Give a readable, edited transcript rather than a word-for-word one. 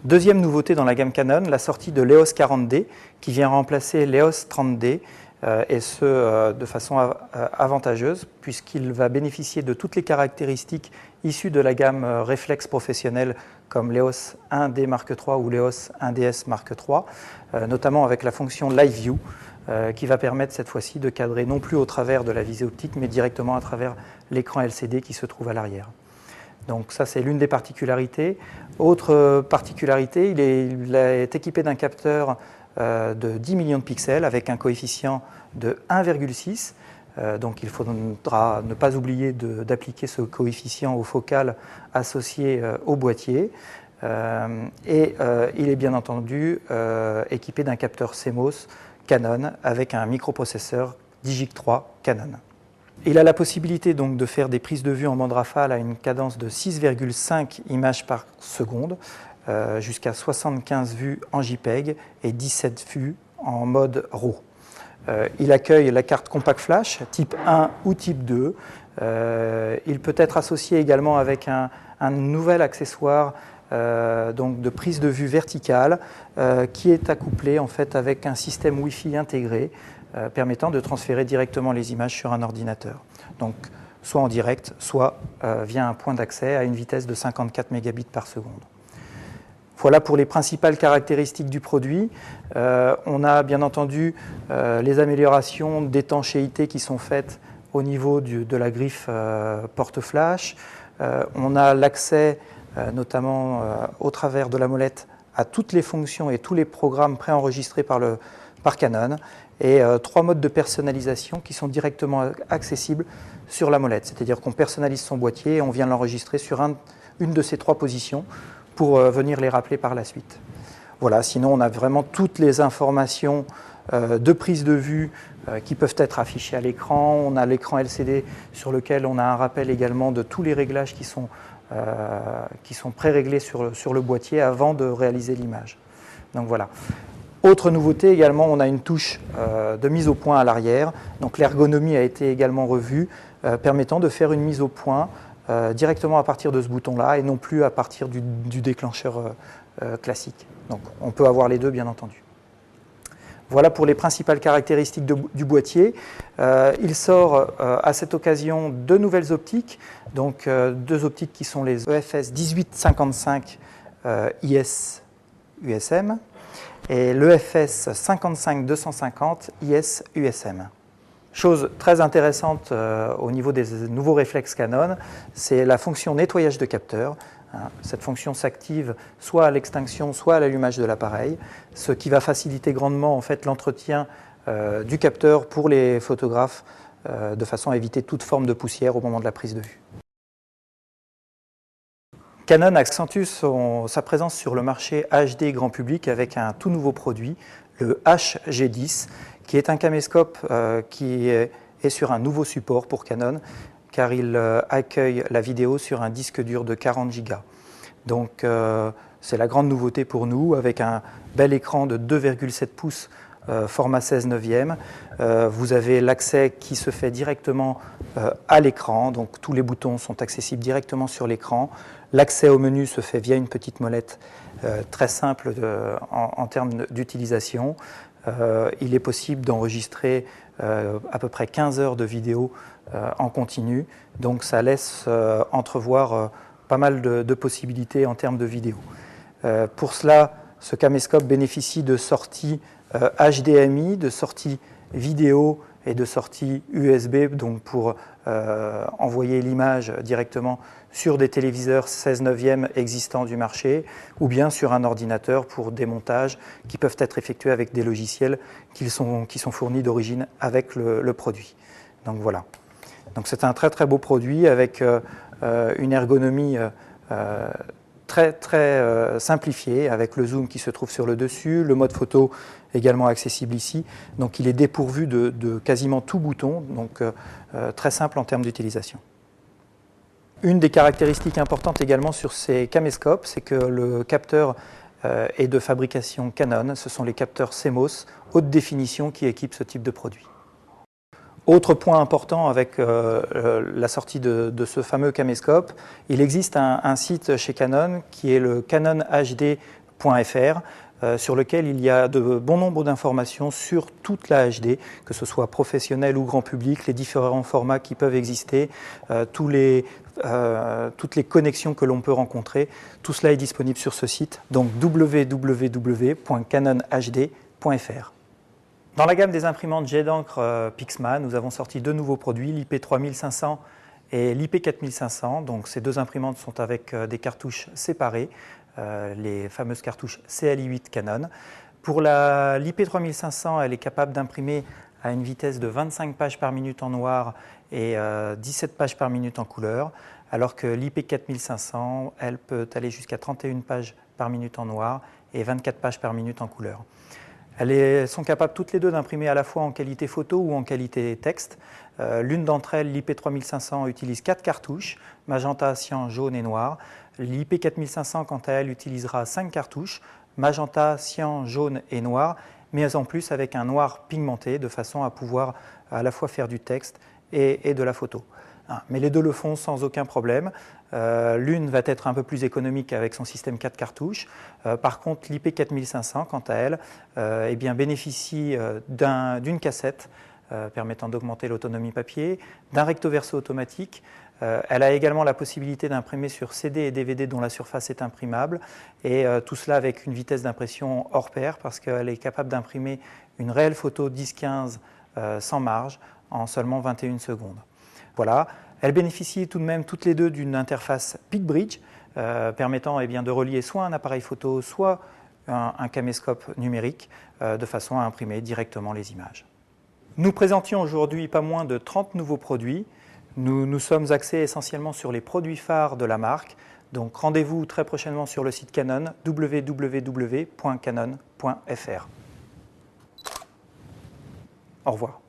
Deuxième nouveauté dans la gamme Canon, la sortie de l'EOS 40D qui vient remplacer l'EOS 30D et ce de façon avantageuse puisqu'il va bénéficier de toutes les caractéristiques issues de la gamme réflexe professionnelle comme l'EOS 1D Mark III ou l'EOS 1DS Mark III, notamment avec la fonction Live View qui va permettre cette fois-ci de cadrer non plus au travers de la visée optique mais directement à travers l'écran LCD qui se trouve à l'arrière. Donc ça, c'est l'une des particularités. Autre particularité, il est équipé d'un capteur de 10 millions de pixels avec un coefficient de 1,6. Donc il faudra ne pas oublier d'appliquer ce coefficient au focal associé au boîtier. Et il est bien entendu équipé d'un capteur CMOS Canon avec un microprocesseur Digic-3 Canon. Il a la possibilité donc de faire des prises de vue en bande rafale à une cadence de 6,5 images par seconde, jusqu'à 75 vues en JPEG et 17 vues en mode RAW. Il accueille la carte Compact Flash type 1 ou type 2. Il peut être associé également avec un nouvel accessoire donc de prise de vue verticale qui est accouplé en fait avec un système Wi-Fi intégré permettant de transférer directement les images sur un ordinateur. Donc, soit en direct, soit via un point d'accès à une vitesse de 54 mégabits par seconde. Voilà pour les principales caractéristiques du produit. On a bien entendu les améliorations d'étanchéité qui sont faites au niveau de la griffe porte-flash. On a l'accès, notamment au travers de la molette, à toutes les fonctions et tous les programmes préenregistrés par Canon. Et 3 modes de personnalisation qui sont directement accessibles sur la molette. C'est-à-dire qu'on personnalise son boîtier et on vient l'enregistrer sur une de ces 3 positions pour venir les rappeler par la suite. Voilà, sinon on a vraiment toutes les informations de prise de vue qui peuvent être affichées à l'écran. On a l'écran LCD sur lequel on a un rappel également de tous les réglages qui sont pré-réglés sur le boîtier avant de réaliser l'image. Donc voilà. Autre nouveauté également, on a une touche de mise au point à l'arrière. Donc l'ergonomie a été également revue, permettant de faire une mise au point directement à partir de ce bouton-là et non plus à partir du déclencheur classique. Donc on peut avoir les deux bien entendu. Voilà pour les principales caractéristiques du boîtier. Il sort à cette occasion 2 nouvelles optiques, donc 2 optiques qui sont les EFS 1855 IS USM et l'EFS 55-250 IS USM. Chose très intéressante au niveau des nouveaux réflexes Canon, c'est la fonction nettoyage de capteur. Cette fonction s'active soit à l'extinction, soit à l'allumage de l'appareil, ce qui va faciliter grandement en fait, l'entretien du capteur pour les photographes de façon à éviter toute forme de poussière au moment de la prise de vue. Canon accentue sa présence sur le marché HD grand public avec un tout nouveau produit, le HG10, qui est un caméscope qui est sur un nouveau support pour Canon, car il accueille la vidéo sur un disque dur de 40 Go. Donc c'est la grande nouveauté pour nous, avec un bel écran de 2,7 pouces format 16/9. Vous avez l'accès qui se fait directement à l'écran, donc tous les boutons sont accessibles directement sur l'écran. L'accès au menu se fait via une petite molette très simple en termes d'utilisation. Il est possible d'enregistrer à peu près 15 heures de vidéo en continu, donc ça laisse entrevoir pas mal de possibilités en termes de vidéo. Pour cela, ce caméscope bénéficie de sorties HDMI, de sorties vidéo et de sorties USB, donc pour envoyer l'image directement sur des téléviseurs 16/9 existants du marché ou bien sur un ordinateur pour des montages qui peuvent être effectués avec des logiciels qui sont fournis d'origine avec le produit. Donc voilà. Donc c'est un très très beau produit avec une ergonomie très simplifié avec le zoom qui se trouve sur le dessus, le mode photo également accessible ici. Donc il est dépourvu de quasiment tout bouton, donc très simple en termes d'utilisation. Une des caractéristiques importantes également sur ces caméscopes, c'est que le capteur est de fabrication Canon. Ce sont les capteurs CMOS haute définition qui équipent ce type de produit. Autre point important avec la sortie de ce fameux caméscope, il existe un site chez Canon qui est le Canon HD sur lequel il y a de bon nombre d'informations sur toute la HD, que ce soit professionnel ou grand public, les différents formats qui peuvent exister, toutes les connexions que l'on peut rencontrer. Tout cela est disponible sur ce site, donc www.canonhd.fr. Dans la gamme des imprimantes jet d'encre Pixma, nous avons sorti deux nouveaux produits, l'IP3500 et l'IP4500. Donc ces deux imprimantes sont avec des cartouches séparées, les fameuses cartouches CLI8 Canon. Pour l'IP3500, elle est capable d'imprimer à une vitesse de 25 pages par minute en noir et 17 pages par minute en couleur, alors que l'IP4500, elle peut aller jusqu'à 31 pages par minute en noir et 24 pages par minute en couleur. Elles sont capables toutes les deux d'imprimer à la fois en qualité photo ou en qualité texte. L'une d'entre elles, l'IP3500, utilise 4 cartouches, magenta, cyan, jaune et noir. L'IP4500, quant à elle, utilisera 5 cartouches, magenta, cyan, jaune et noir, mais en plus avec un noir pigmenté, de façon à pouvoir à la fois faire du texte et de la photo. Mais les deux le font sans aucun problème. L'une va être un peu plus économique avec son système 4 cartouches. Par contre, l'IP4500, quant à elle, bénéficie d'une cassette permettant d'augmenter l'autonomie papier, d'un recto verso automatique. Elle a également la possibilité d'imprimer sur CD et DVD dont la surface est imprimable, et tout cela avec une vitesse d'impression hors pair, parce qu'elle est capable d'imprimer une réelle photo 10-15 sans marge en seulement 21 secondes. Voilà. Elles bénéficient tout de même toutes les deux d'une interface PicBridge permettant de relier soit un appareil photo, soit un caméscope numérique de façon à imprimer directement les images. Nous présentions aujourd'hui pas moins de 30 nouveaux produits. Nous sommes axés essentiellement sur les produits phares de la marque. Donc rendez-vous très prochainement sur le site Canon, www.canon.fr. Au revoir.